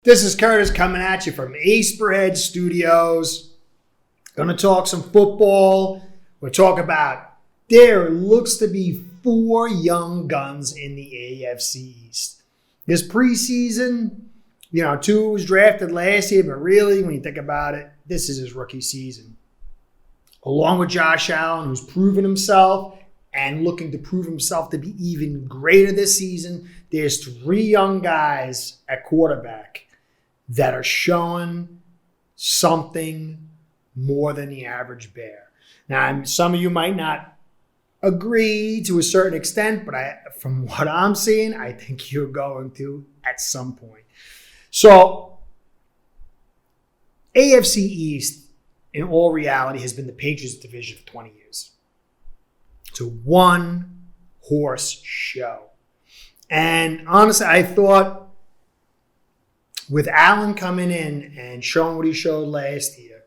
This is Curtis coming at you from Aceperhead Studios. Going to talk some football. We'll talk about there looks to be 4 young guns in the AFC East. This preseason, Tua was drafted last year, but really, when you think about it, this is his rookie season. Along with Josh Allen, who's proven himself and looking to prove himself to be even greater this season, there's 3 young guys at quarterback that are showing something more than the average bear. Now, some of you might not agree to a certain extent, but from what I'm seeing, I think you're going to at some point. So, AFC East, in all reality, has been the Patriots division for 20 years. It's a one-horse show. And honestly, I thought with Allen coming in and showing what he showed last year,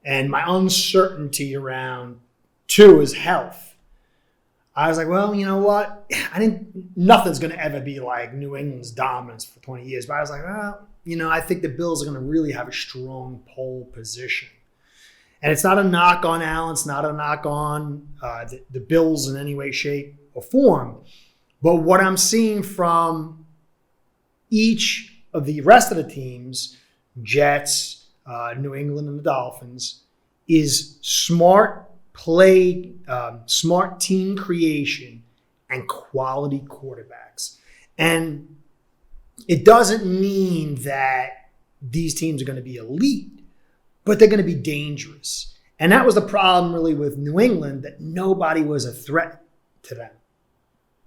and my uncertainty around Tua's health, I was like, well, you know what? Nothing's going to ever be like New England's dominance for 20 years. But I was like, well, I think the Bills are going to really have a strong pole position. And it's not a knock on Allen. It's not a knock on the Bills in any way, shape, or form. But what I'm seeing from each of the rest of the teams, Jets, New England, and the Dolphins, is smart play, smart team creation, and quality quarterbacks. And it doesn't mean that these teams are going to be elite, but they're going to be dangerous. And that was the problem really with New England, that nobody was a threat to them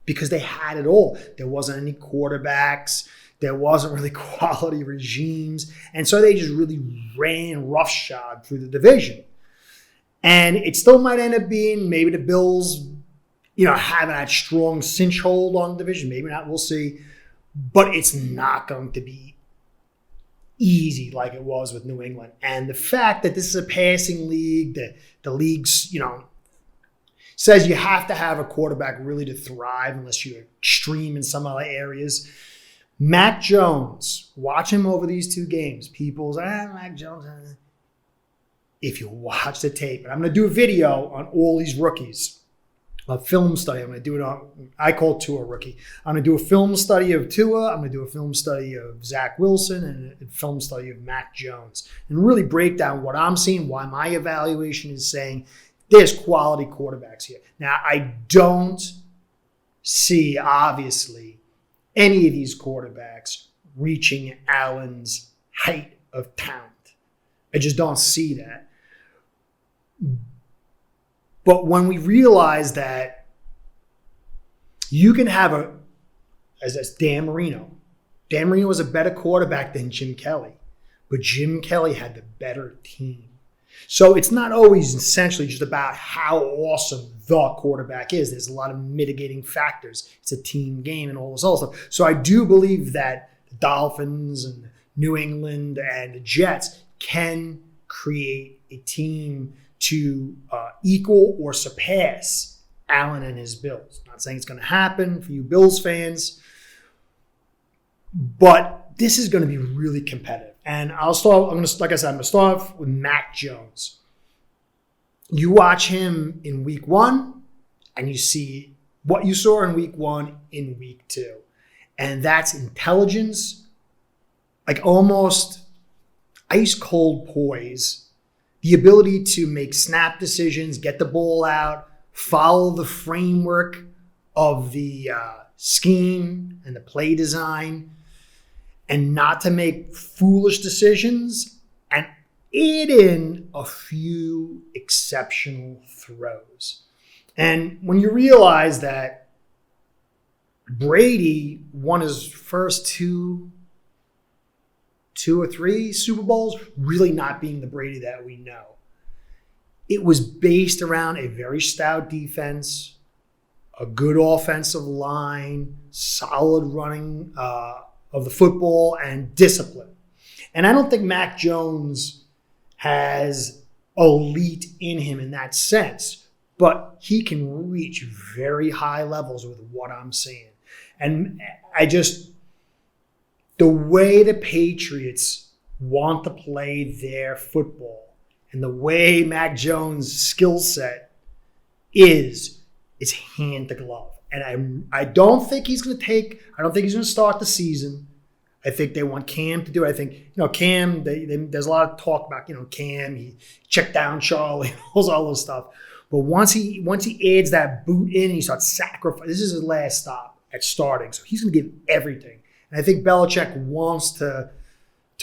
because they had it all. There wasn't any quarterbacks. There wasn't really quality regimes. And so they just really ran roughshod through the division. And it still might end up being maybe the Bills, having that strong cinch hold on the division. Maybe not, we'll see. But it's not going to be easy like it was with New England. And the fact that this is a passing league, that the league's, says you have to have a quarterback really to thrive unless you're extreme in some other areas. Mac Jones, watch him over these 2 games. People say, Mac Jones. If you watch the tape, and I'm going to do a video on all these rookies, a film study. I'm going to do it on, I call Tua a rookie. I'm going to do a film study of Tua. I'm going to do a film study of Zach Wilson and a film study of Mac Jones and really break down what I'm seeing, why my evaluation is saying there's quality quarterbacks here. Now, I don't see, obviously, any of these quarterbacks reaching Allen's height of talent. I just don't see that. But when we realize that you can have as Dan Marino. Dan Marino was a better quarterback than Jim Kelly, but Jim Kelly had the better team. So it's not always essentially just about how awesome the quarterback is. There's a lot of mitigating factors. It's a team game and all this other stuff. So I do believe that the Dolphins and New England and the Jets can create a team to equal or surpass Allen and his Bills. Not saying it's going to happen for you Bills fans, but this is going to be really competitive. And I'm going to start off with Mac Jones. You watch him in week 1, and you see what you saw in week 1 in week 2. And that's intelligence, like almost ice cold poise, the ability to make snap decisions, get the ball out, follow the framework of the scheme and the play design, and not to make foolish decisions, and add in a few exceptional throws. And when you realize that Brady won his first 2 or 3 Super Bowls, really not being the Brady that we know. It was based around a very stout defense, a good offensive line, solid running of the football, and discipline. And I don't think Mac Jones has elite in him in that sense, but he can reach very high levels with what I'm seeing. And the way the Patriots want to play their football and the way Mac Jones' skill set is, it's hand to glove. And I don't think he's going to start the season. I think they want Cam to do it. I think, Cam, there's a lot of talk about, Cam, he checked down Charlie, all those stuff. But once he adds that boot in and he starts sacrificing, this is his last stop at starting. So he's going to give everything. And I think Belichick wants to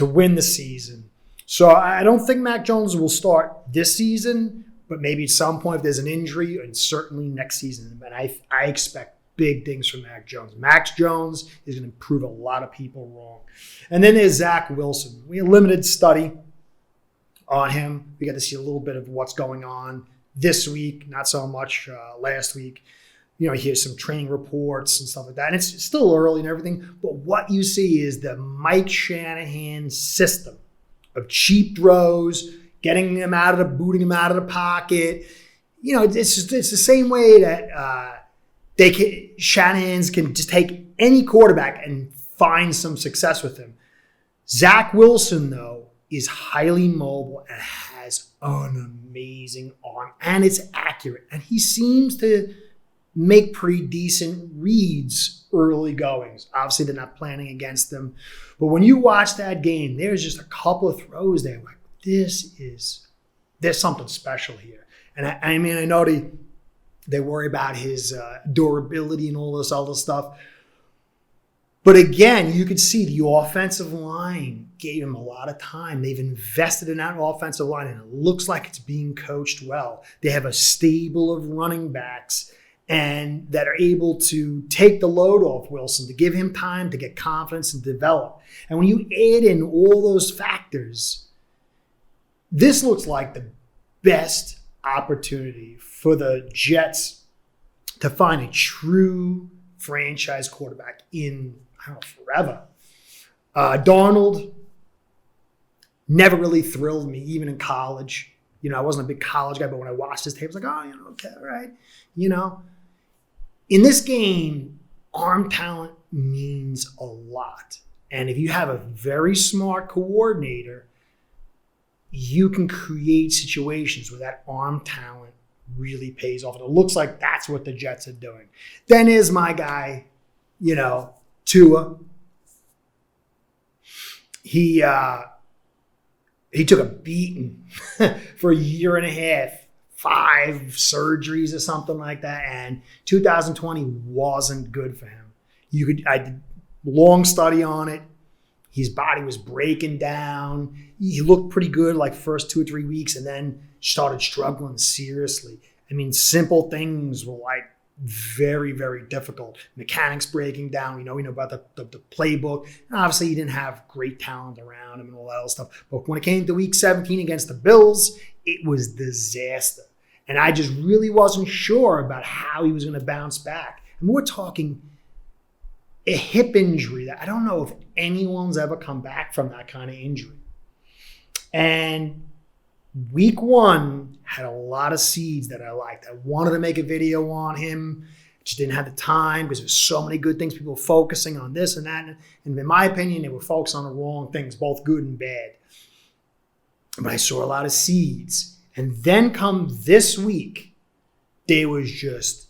win the season. So I don't think Mac Jones will start this season, but maybe at some point if there's an injury, and certainly next season. But I expect big things from Mac Jones. Mac Jones is going to prove a lot of people wrong. And then there's Zach Wilson. We had limited study on him. We got to see a little bit of what's going on this week, not so much last week. Here's some training reports and stuff like that. And it's still early and everything. But what you see is the Mike Shanahan system of cheap throws, booting him out of the pocket. It's the same way that Shanahan's can just take any quarterback and find some success with him. Zach Wilson, though, is highly mobile and has an amazing arm, and it's accurate. And he seems to make pretty decent reads early goings. Obviously, they're not planning against them. But when you watch that game, there's just a couple of throws there. Like, there's something special here. And I know they worry about his durability and all this other stuff. But again, you could see the offensive line gave him a lot of time. They've invested in that offensive line, and it looks like it's being coached well. They have a stable of running backs and that are able to take the load off Wilson, to give him time to get confidence and develop. And when you add in all those factors, this looks like the best opportunity for the Jets to find a true franchise quarterback in, forever. Darnold never really thrilled me, even in college. I wasn't a big college guy, but when I watched his tape, I was like, okay, all right. In this game, arm talent means a lot. And if you have a very smart coordinator, you can create situations where that arm talent really pays off. And it looks like that's what the Jets are doing. Then is my guy, Tua. He took a beating for a year and a half, 5 surgeries or something like that, and 2020 wasn't good for him. I did long study on it. His body was breaking down. He looked pretty good like first 2 or 3 weeks, and then started struggling seriously. Simple things were like very, very difficult. Mechanics breaking down. We know about the playbook. And obviously, he didn't have great talent around him and all that other stuff. But when it came to week 17 against the Bills, it was disaster. And I just really wasn't sure about how he was going to bounce back. We're talking a hip injury that I don't know if anyone's ever come back from that kind of injury. And week 1 had a lot of seeds that I liked. I wanted to make a video on him. Just didn't have the time because there's so many good things. People focusing on this and that. And in my opinion, they were focused on the wrong things, both good and bad. But I saw a lot of seeds. And then come this week, there was just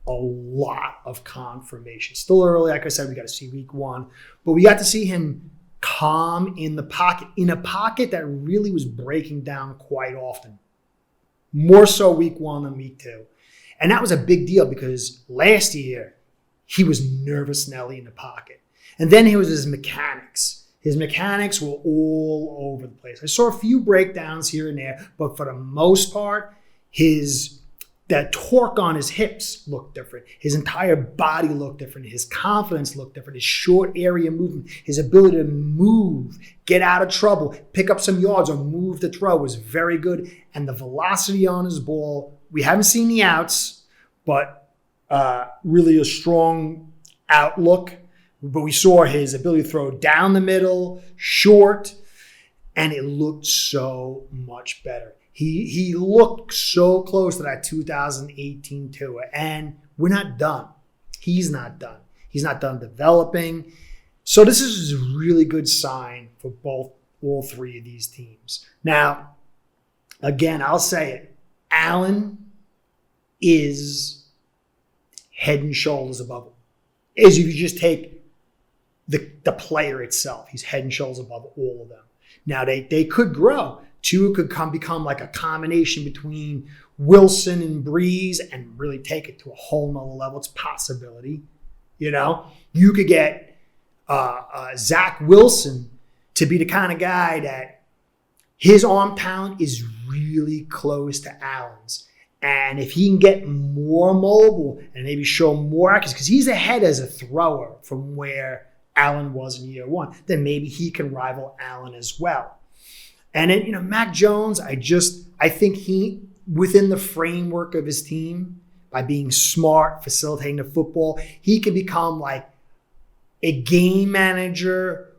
a lot of confirmation. Still early, like I said, we got to see week 1. But we got to see him calm in the pocket, in a pocket that really was breaking down quite often. More so week 1 than week 2. And that was a big deal because last year, he was nervous Nelly in the pocket. And then he was his mechanics. His mechanics were all over the place. I saw a few breakdowns here and there, but for the most part, that torque on his hips looked different. His entire body looked different. His confidence looked different. His short area movement, his ability to move, get out of trouble, pick up some yards or move the throw was very good. And the velocity on his ball, we haven't seen the outs, but really a strong outlook. But we saw his ability to throw down the middle, short, and it looked so much better. He looked so close to that 2018 Tua, and we're not done. He's not done. He's not done developing. So this is a really good sign for all three of these teams. Now, again, I'll say it. Allen is head and shoulders above him. If you just take the player itself, he's head and shoulders above all of them. Now, they could grow. Tua could become like a combination between Wilson and Breeze and really take it to a whole nother level. It's a possibility. You could get Zach Wilson to be the kind of guy that his arm talent is really close to Allen's. And if he can get more mobile and maybe show more accuracy, because he's ahead as a thrower from where Allen was in year one, then maybe he can rival Allen as well. And then, Mac Jones, I think he, within the framework of his team, by being smart, facilitating the football, he can become like a game manager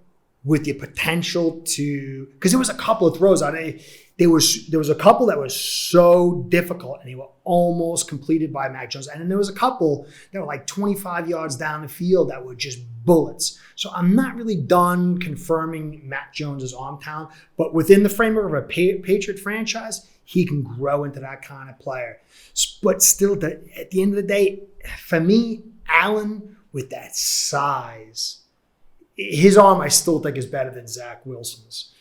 with the potential to, because there was a couple of throws on it. There was a couple that was so difficult and they were almost completed by Mac Jones. And then there was a couple that were like 25 yards down the field that were just bullets. So I'm not really done confirming Mac Jones' arm talent, but within the framework of a Patriot franchise, he can grow into that kind of player. But still, at the end of the day, for me, Allen with that size, his arm I still think is better than Zach Wilson's.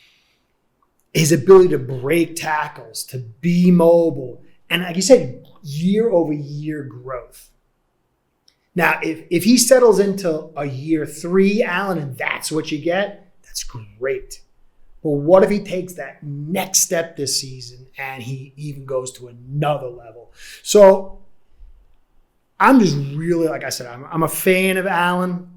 His ability to break tackles, to be mobile, and like you said, year over year growth. Now, if he settles into a year 3, Allen, and that's what you get, that's great. But what if he takes that next step this season and he even goes to another level? So I'm just really, like I said, I'm a fan of Allen.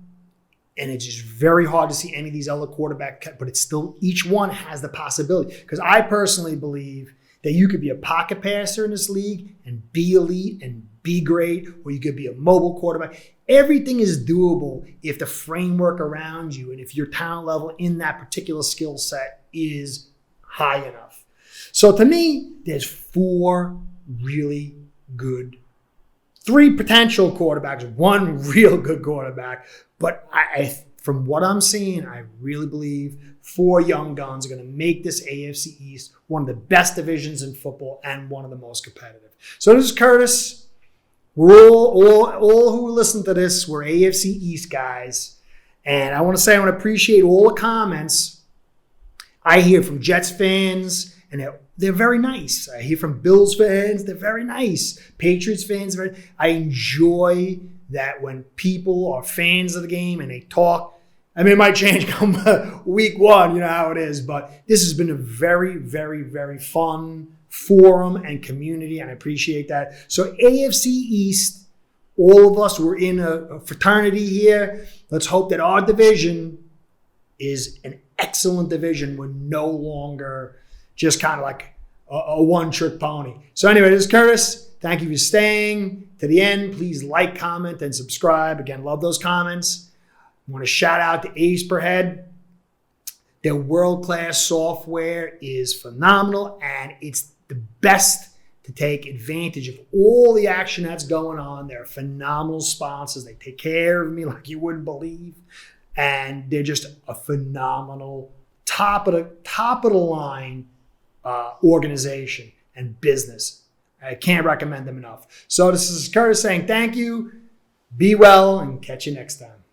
And it's just very hard to see any of these other quarterbacks, but it's still, each one has the possibility. Because I personally believe that you could be a pocket passer in this league and be elite and be great, or you could be a mobile quarterback. Everything is doable if the framework around you and if your talent level in that particular skill set is high enough. So to me, there's 4 really good, 3 potential quarterbacks, 1 real good quarterback. But I, from what I'm seeing, I really believe 4 young guns are going to make this AFC East one of the best divisions in football and one of the most competitive. So this is Curtis. We're all who listen to this, we're AFC East guys. And I want to appreciate all the comments. I hear from Jets fans, and they're very nice. I hear from Bills fans, they're very nice. Patriots fans, I enjoy that when people are fans of the game and they talk. I mean, it might change come week 1, you know how it is, but this has been a very, very, very fun forum and community, and I appreciate that. So AFC East, all of us, we're in a fraternity here. Let's hope that our division is an excellent division. We're no longer just kind of like a one-trick pony. So anyway, this is Curtis. Thank you for staying to the end. Please like, comment, and subscribe. Again, love those comments. I want to shout out to Ace Per Head. Their world-class software is phenomenal, and it's the best to take advantage of all the action that's going on. They're phenomenal sponsors. They take care of me like you wouldn't believe, and they're just a phenomenal top of the line organization and business. I can't recommend them enough. So this is Curtis saying thank you, be well, and catch you next time.